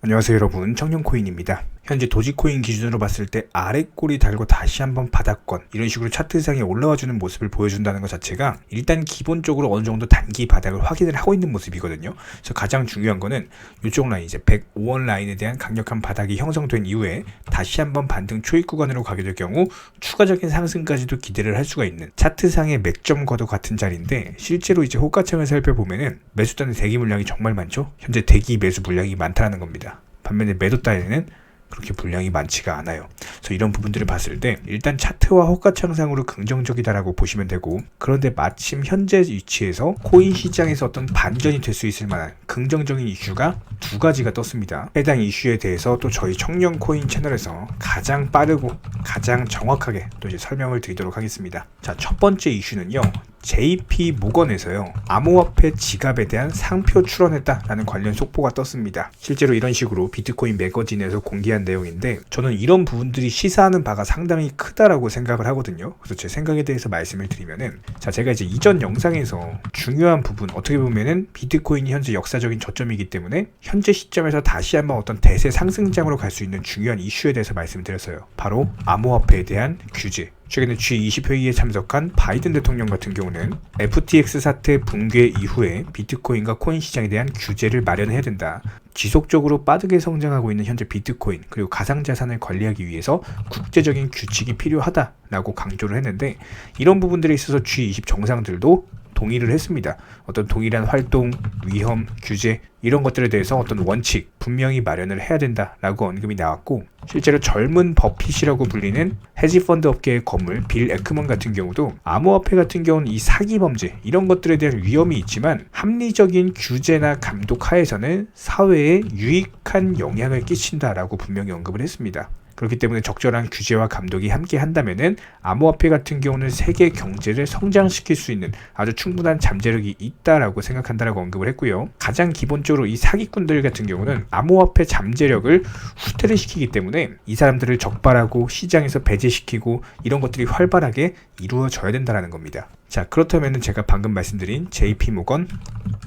안녕하세요 여러분, 청년코인입니다. 현재 도지코인 기준으로 봤을 때 아래 꼬리 달고 다시 한번 바닥권, 이런 식으로 차트상에 올라와주는 모습을 보여준다는 것 자체가 일단 기본적으로 어느 정도 단기 바닥을 확인을 하고 있는 모습이거든요. 그래서 가장 중요한 거는 이쪽 라인, 이제 105원 라인에 대한 강력한 바닥이 형성된 이후에 다시 한번 반등 초입 구간으로 가게 될 경우 추가적인 상승까지도 기대를 할 수가 있는 차트상의 맥점과도 같은 자리인데, 실제로 이제 호가창을 살펴보면은 매수단의 대기 물량이 정말 많죠. 현재 대기 매수 물량이 많다는 겁니다. 반면에 매도 단에는 그렇게 물량이 많지가 않아요. 그래서 이런 부분들을 봤을 때 일단 차트와 호가창상으로 긍정적이다라고 보시면 되고, 그런데 마침 현재 위치에서 코인 시장에서 어떤 반전이 될 수 있을 만한 긍정적인 이슈가 두 가지가 떴습니다. 해당 이슈에 대해서 또 저희 청년 코인 채널에서 가장 빠르고 가장 정확하게 또 이제 설명을 드리도록 하겠습니다. 자, 첫 번째 이슈는요, JP모건에서요 암호화폐 지갑에 대한 상표 출원했다라는 관련 속보가 떴습니다. 실제로 이런 식으로 비트코인 매거진에서 공개한 내용인데, 저는 이런 부분들이 시사하는 바가 상당히 크다라고 생각을 하거든요. 그래서 제 생각에 대해서 말씀을 드리면은, 자, 제가 이제 이전 영상에서 중요한 부분, 어떻게 보면은 비트코인이 현재 역사적인 저점이기 때문에 현재 시점에서 다시 한번 어떤 대세 상승장으로 갈 수 있는 중요한 이슈에 대해서 말씀을 드렸어요. 바로 암호화폐에 대한 규제. 최근에 G20 회의에 참석한 바이든 대통령 같은 경우는 FTX 사태 붕괴 이후에 비트코인과 코인 시장에 대한 규제를 마련해야 된다. 지속적으로 빠르게 성장하고 있는 현재 비트코인 그리고 가상자산을 관리하기 위해서 국제적인 규칙이 필요하다라고 강조를 했는데, 이런 부분들에 있어서 G20 정상들도 동의를 했습니다. 어떤 동일한 활동, 위험, 규제 이런 것들에 대해서 어떤 원칙 분명히 마련을 해야 된다라고 언급이 나왔고, 실제로 젊은 버핏이라고 불리는 헤지펀드 업계의 거물 빌 에크먼 같은 경우도 암호화폐 같은 경우는 이 사기 범죄 이런 것들에 대한 위험이 있지만 합리적인 규제나 감독 하에서는 사회에 유익한 영향을 끼친다라고 분명히 언급을 했습니다. 그렇기 때문에 적절한 규제와 감독이 함께 한다면은 암호화폐 같은 경우는 세계 경제를 성장시킬 수 있는 아주 충분한 잠재력이 있다라고 생각한다라고 언급을 했고요. 가장 기본적으로 이 사기꾼들 같은 경우는 암호화폐 잠재력을 후퇴를 시키기 때문에 이 사람들을 적발하고 시장에서 배제시키고 이런 것들이 활발하게 이루어져야 된다는 겁니다. 자, 그렇다면 제가 방금 말씀드린 JP모건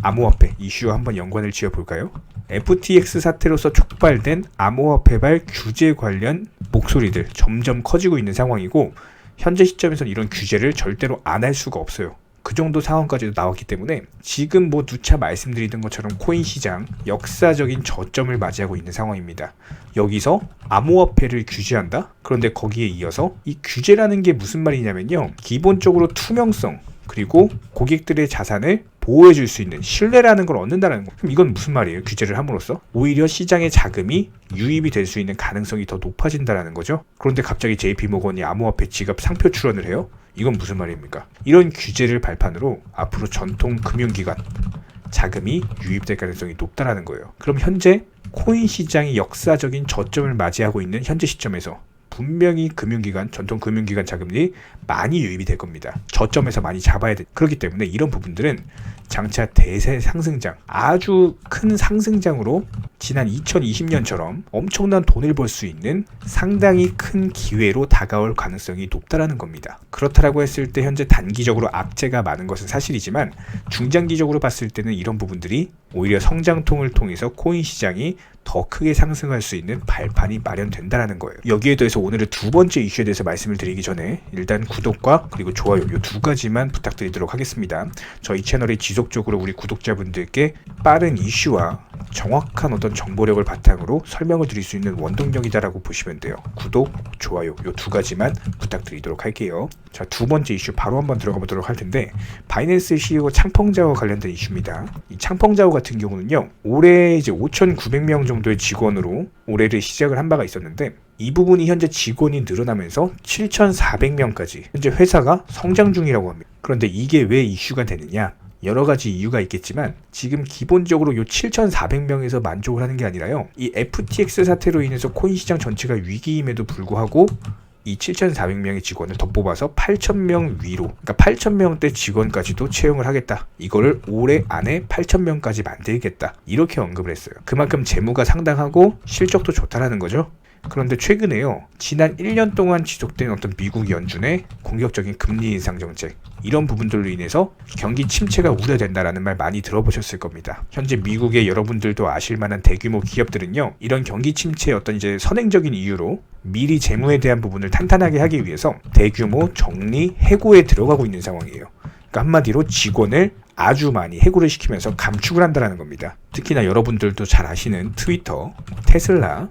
암호화폐 이슈와 한번 연관을 지어볼까요? FTX 사태로서 촉발된 암호화폐발 규제 관련 목소리들 점점 커지고 있는 상황이고, 현재 시점에서는 이런 규제를 절대로 안 할 수가 없어요. 그 정도 상황까지도 나왔기 때문에 지금 뭐 누차 말씀드리던 것처럼 코인 시장 역사적인 저점을 맞이하고 있는 상황입니다. 여기서 암호화폐를 규제한다? 그런데 거기에 이어서 이 규제라는 게 무슨 말이냐면요, 기본적으로 투명성 그리고 고객들의 자산을 보호해줄 수 있는 신뢰라는 걸 얻는다는 거. 그럼 이건 무슨 말이에요? 규제를 함으로써 오히려 시장의 자금이 유입이 될 수 있는 가능성이 더 높아진다는 거죠. 그런데 갑자기 JP모건이 암호화폐 지갑 상표 출원을 해요? 이건 무슨 말입니까? 이런 규제를 발판으로 앞으로 전통 금융기관 자금이 유입될 가능성이 높다는 거예요. 그럼 현재 코인 시장이 역사적인 저점을 맞이하고 있는 현재 시점에서 분명히 금융기관, 전통 금융기관 자금이 많이 유입이 될 겁니다. 저점에서 많이 잡아야 돼. 그렇기 때문에 이런 부분들은 장차 대세 상승장, 아주 큰 상승장으로 지난 2020년처럼 엄청난 돈을 벌 수 있는 상당히 큰 기회로 다가올 가능성이 높다라는 겁니다. 그렇다라고 했을 때 현재 단기적으로 악재가 많은 것은 사실이지만 중장기적으로 봤을 때는 이런 부분들이 오히려 성장통을 통해서 코인 시장이 더 크게 상승할 수 있는 발판이 마련된다는 거예요. 여기에 대해서 오늘의 두 번째 이슈에 대해서 말씀을 드리기 전에 일단 구독과 그리고 좋아요 이 두 가지만 부탁드리도록 하겠습니다. 저희 채널에 지속적으로 우리 구독자분들께 빠른 이슈와 정확한 어떤 정보력을 바탕으로 설명을 드릴 수 있는 원동력이다라고 보시면 돼요. 구독, 좋아요 이 두 가지만 부탁드리도록 할게요. 자, 두 번째 이슈 바로 한번 들어가 보도록 할 텐데, 바이낸스 CEO 창펑자오와 관련된 이슈입니다. 이 창펑자오 같은 경우는요, 올해 이제 5,900명 정도의 직원으로 올해를 시작을 한 바가 있었는데, 이 부분이 현재 직원이 늘어나면서 7,400명까지 현재 회사가 성장 중이라고 합니다. 그런데 이게 왜 이슈가 되느냐? 여러 가지 이유가 있겠지만 지금 기본적으로 이 7,400명에서 만족을 하는 게 아니라요, 이 FTX 사태로 인해서 코인 시장 전체가 위기임에도 불구하고 이 7,400명의 직원을 더 뽑아서 8,000명 위로, 그러니까 8,000명대 직원까지도 채용을 하겠다. 이거를 올해 안에 8,000명까지 만들겠다. 이렇게 언급을 했어요. 그만큼 재무가 상당하고 실적도 좋다라는 거죠. 그런데 최근에요, 지난 1년 동안 지속된 어떤 미국 연준의 공격적인 금리 인상 정책, 이런 부분들로 인해서 경기 침체가 우려된다라는 말 많이 들어보셨을 겁니다. 현재 미국의 여러분들도 아실 만한 대규모 기업들은요, 이런 경기 침체의 어떤 이제 선행적인 이유로 미리 재무에 대한 부분을 탄탄하게 하기 위해서 대규모 정리 해고에 들어가고 있는 상황이에요. 그러니까 한마디로 직원을 아주 많이 해고를 시키면서 감축을 한다는 겁니다. 특히나 여러분들도 잘 아시는 트위터, 테슬라,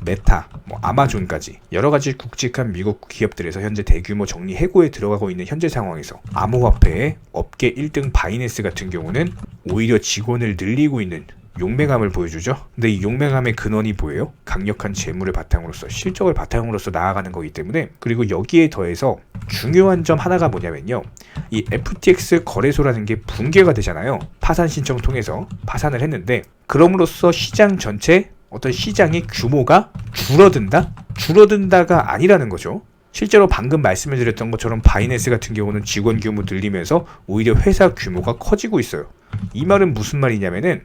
메타, 아마존까지 여러가지 굵직한 미국 기업들에서 현재 대규모 정리 해고에 들어가고 있는 현재 상황에서 암호화폐의 업계 1등 바이낸스 같은 경우는 오히려 직원을 늘리고 있는 용맹함을 보여주죠. 근데 이 용맹함의 근원이 뭐예요? 강력한 재물을 바탕으로서, 실적을 바탕으로서 나아가는 거기 때문에, 그리고 여기에 더해서 중요한 점 하나가 뭐냐면요, 이 FTX 거래소라는 게 붕괴가 되잖아요. 파산 신청 통해서 파산을 했는데, 그럼으로써 시장 전체 어떤 시장의 규모가 줄어든다? 줄어든다가 아니라는 거죠. 실제로 방금 말씀을 드렸던 것처럼 바이낸스 같은 경우는 직원 규모 늘리면서 오히려 회사 규모가 커지고 있어요. 이 말은 무슨 말이냐면은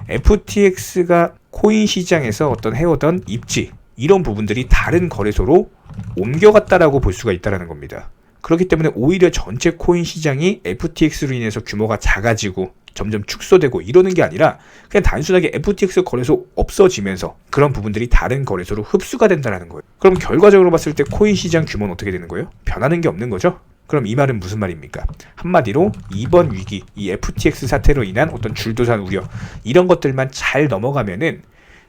FTX가 코인 시장에서 어떤 해오던 입지, 이런 부분들이 다른 거래소로 옮겨갔다라고 볼 수가 있다는 겁니다. 그렇기 때문에 오히려 전체 코인 시장이 FTX로 인해서 규모가 작아지고 점점 축소되고 이러는 게 아니라 그냥 단순하게 FTX 거래소 없어지면서 그런 부분들이 다른 거래소로 흡수가 된다는 거예요. 그럼 결과적으로 봤을 때 코인 시장 규모는 어떻게 되는 거예요? 변하는 게 없는 거죠? 그럼 이 말은 무슨 말입니까? 한마디로 이번 위기, 이 FTX 사태로 인한 어떤 줄도산 우려, 이런 것들만 잘 넘어가면은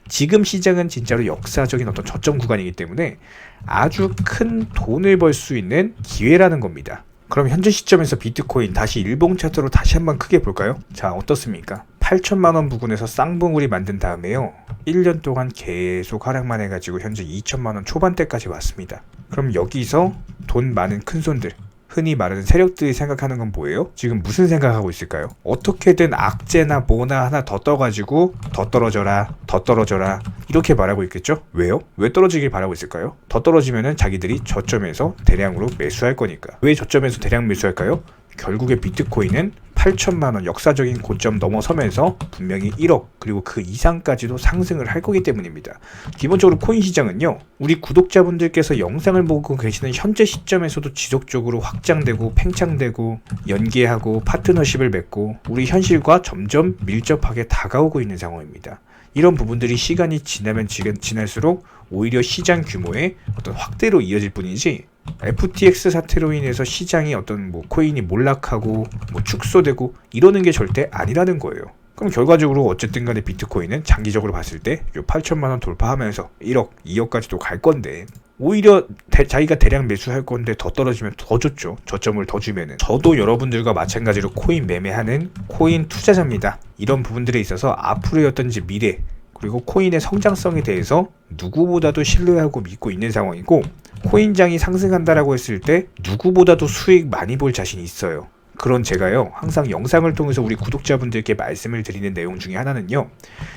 지금 시장은 진짜로 역사적인 어떤 저점 구간이기 때문에 아주 큰 돈을 벌 수 있는 기회라는 겁니다. 그럼 현재 시점에서 비트코인 다시 일봉 차트로 다시 한번 크게 볼까요? 자, 어떻습니까? 8천만원 부근에서 쌍봉우리 만든 다음에요, 1년 동안 계속 하락만 해가지고 현재 2천만원 초반대까지 왔습니다. 그럼 여기서 돈 많은 큰손들, 흔히 말하는 세력들이 생각하는 건 뭐예요? 지금 무슨 생각하고 있을까요? 어떻게든 악재나 뭐나 하나 더 떠가지고 더 떨어져라, 더 떨어져라, 이렇게 말하고 있겠죠? 왜요? 왜 떨어지길 바라고 있을까요? 더 떨어지면은 자기들이 저점에서 대량으로 매수할 거니까. 왜 저점에서 대량 매수할까요? 결국에 비트코인은 8천만원 역사적인 고점 넘어서면서 분명히 1억 그리고 그 이상까지도 상승을 할 거기 때문입니다. 기본적으로 코인 시장은요, 우리 구독자분들께서 영상을 보고 계시는 현재 시점에서도 지속적으로 확장되고 팽창되고 연계하고 파트너십을 맺고 우리 현실과 점점 밀접하게 다가오고 있는 상황입니다. 이런 부분들이 시간이 지나면 지날수록 오히려 시장 규모의 어떤 확대로 이어질 뿐이지, FTX 사태로 인해서 시장이 어떤 코인이 몰락하고 축소되고 이러는 게 절대 아니라는 거예요. 그럼 결과적으로 어쨌든 간에 비트코인은 장기적으로 봤을 때 8천만원 돌파하면서 1억, 2억까지도 갈 건데, 오히려 자기가 대량 매수할 건데 더 떨어지면 더 좋죠. 저점을 더 주면은. 저도 여러분들과 마찬가지로 코인 매매하는 코인 투자자입니다. 이런 부분들에 있어서 앞으로의 어떤 미래, 그리고 코인의 성장성에 대해서 누구보다도 신뢰하고 믿고 있는 상황이고, 코인장이 상승한다라고 했을 때 누구보다도 수익 많이 볼 자신이 있어요. 그런 제가요, 항상 영상을 통해서 우리 구독자분들께 말씀을 드리는 내용 중에 하나는요,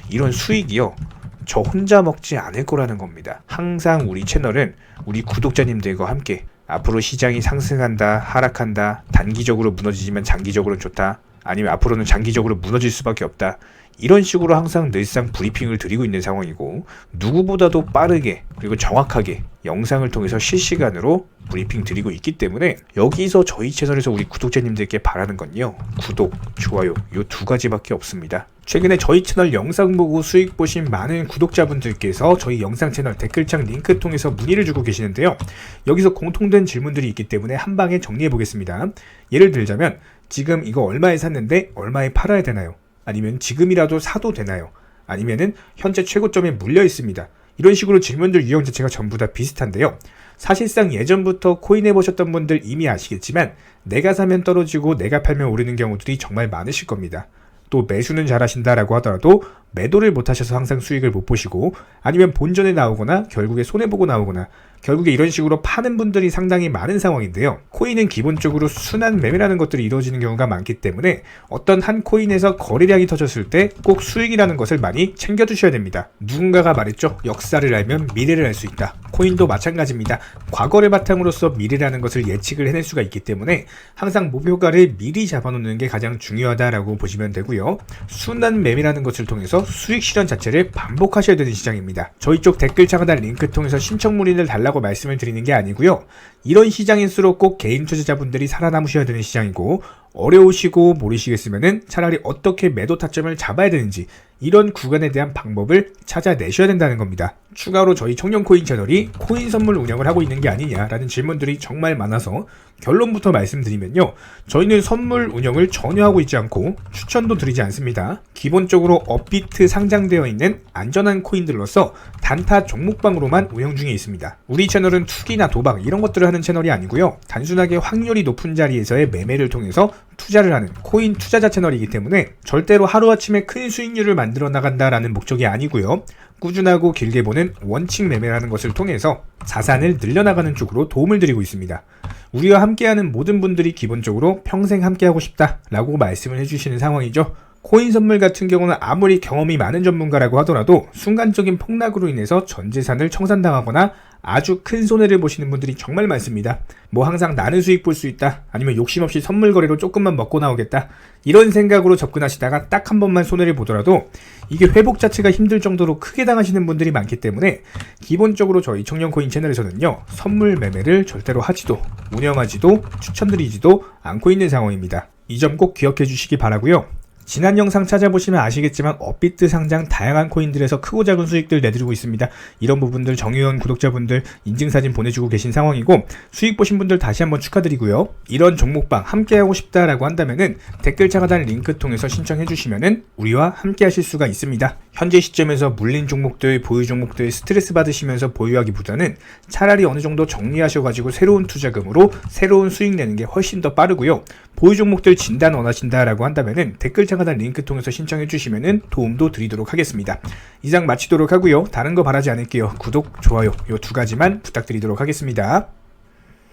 이런 수익이요, 저 혼자 먹지 않을 거라는 겁니다. 항상 우리 채널은 우리 구독자님들과 함께 앞으로 시장이 상승한다, 하락한다, 단기적으로 무너지지만 장기적으로는 좋다, 아니면 앞으로는 장기적으로 무너질 수밖에 없다, 이런 식으로 항상 늘상 브리핑을 드리고 있는 상황이고, 누구보다도 빠르게 그리고 정확하게 영상을 통해서 실시간으로 브리핑 드리고 있기 때문에 여기서 저희 채널에서 우리 구독자님들께 바라는 건요, 구독, 좋아요, 요 두 가지밖에 없습니다. 최근에 저희 채널 영상 보고 수익 보신 많은 구독자분들께서 저희 영상 채널 댓글창 링크 통해서 문의를 주고 계시는데요, 여기서 공통된 질문들이 있기 때문에 한 방에 정리해 보겠습니다. 예를 들자면, 지금 이거 얼마에 샀는데 얼마에 팔아야 되나요? 아니면 지금이라도 사도 되나요? 아니면은 현재 최고점에 물려 있습니다. 이런 식으로 질문들 유형 자체가 전부 다 비슷한데요. 사실상 예전부터 코인 해보셨던 분들 이미 아시겠지만, 내가 사면 떨어지고 내가 팔면 오르는 경우들이 정말 많으실 겁니다. 또 매수는 잘하신다라고 하더라도 매도를 못하셔서 항상 수익을 못 보시고, 아니면 본전에 나오거나 결국에 손해보고 나오거나 결국에 이런 식으로 파는 분들이 상당히 많은 상황인데요. 코인은 기본적으로 순환 매매라는 것들이 이루어지는 경우가 많기 때문에 어떤 한 코인에서 거래량이 터졌을 때 꼭 수익이라는 것을 많이 챙겨두셔야 됩니다. 누군가가 말했죠. 역사를 알면 미래를 알 수 있다. 코인도 마찬가지입니다. 과거를 바탕으로서 미래라는 것을 예측을 해낼 수가 있기 때문에 항상 목표가를 미리 잡아놓는 게 가장 중요하다라고 보시면 되고요. 순환 매매라는 것을 통해서 수익 실현 자체를 반복하셔야 되는 시장입니다. 저희 쪽 댓글 창하단 링크 통해서 신청 문의를 달라고 말씀을 드리는 게 아니고요. 이런 시장일수록 꼭 개인 투자자분들이 살아남으셔야 되는 시장이고, 어려우시고 모르시겠으면은 차라리 어떻게 매도 타점을 잡아야 되는지 이런 구간에 대한 방법을 찾아내셔야 된다는 겁니다. 추가로 저희 청년코인 채널이 코인 선물 운영을 하고 있는 게 아니냐라는 질문들이 정말 많아서 결론부터 말씀드리면요. 저희는 선물 운영을 전혀 하고 있지 않고 추천도 드리지 않습니다. 기본적으로 업비트 상장되어 있는 안전한 코인들로서 단타 종목방으로만 운영 중에 있습니다. 우리 채널은 투기나 도박 이런 것들을 하는 채널이 아니고요. 단순하게 확률이 높은 자리에서의 매매를 통해서 투자를 하는 코인 투자자 채널이기 때문에 절대로 하루아침에 큰 수익률을 만들어 나간다라는 목적이 아니고요. 꾸준하고 길게 보는 원칙 매매라는 것을 통해서 자산을 늘려나가는 쪽으로 도움을 드리고 있습니다. 우리와 함께하는 모든 분들이 기본적으로 평생 함께하고 싶다라고 말씀을 해주시는 상황이죠. 코인 선물 같은 경우는 아무리 경험이 많은 전문가라고 하더라도 순간적인 폭락으로 인해서 전 재산을 청산당하거나 아주 큰 손해를 보시는 분들이 정말 많습니다. 뭐 항상 나는 수익 볼 수 있다, 아니면 욕심 없이 선물 거래로 조금만 먹고 나오겠다, 이런 생각으로 접근하시다가 딱 한 번만 손해를 보더라도 이게 회복 자체가 힘들 정도로 크게 당하시는 분들이 많기 때문에 기본적으로 저희 청년코인 채널에서는요, 선물 매매를 절대로 하지도 운영하지도 추천드리지도 않고 있는 상황입니다. 이 점 꼭 기억해 주시기 바라고요. 지난 영상 찾아보시면 아시겠지만 업비트 상장 다양한 코인들에서 크고 작은 수익들 내드리고 있습니다. 이런 부분들 정유원 구독자분들 인증사진 보내주고 계신 상황이고, 수익 보신 분들 다시 한번 축하드리고요. 이런 종목방 함께하고 싶다라고 한다면은 댓글창 하단 링크 통해서 신청해 주시면은 우리와 함께 하실 수가 있습니다. 현재 시점에서 물린 종목들, 보유 종목들 스트레스 받으시면서 보유하기보다는 차라리 어느 정도 정리하셔가지고 새로운 투자금으로 새로운 수익 내는 게 훨씬 더 빠르고요. 보유 종목들 진단 원하신다라고 한다면은 댓글창 하단 링크 통해서 신청해 주시면은 도움도 드리도록 하겠습니다. 이상 마치도록 하고요. 다른 거 바라지 않을게요. 구독, 좋아요 요 두 가지만 부탁드리도록 하겠습니다.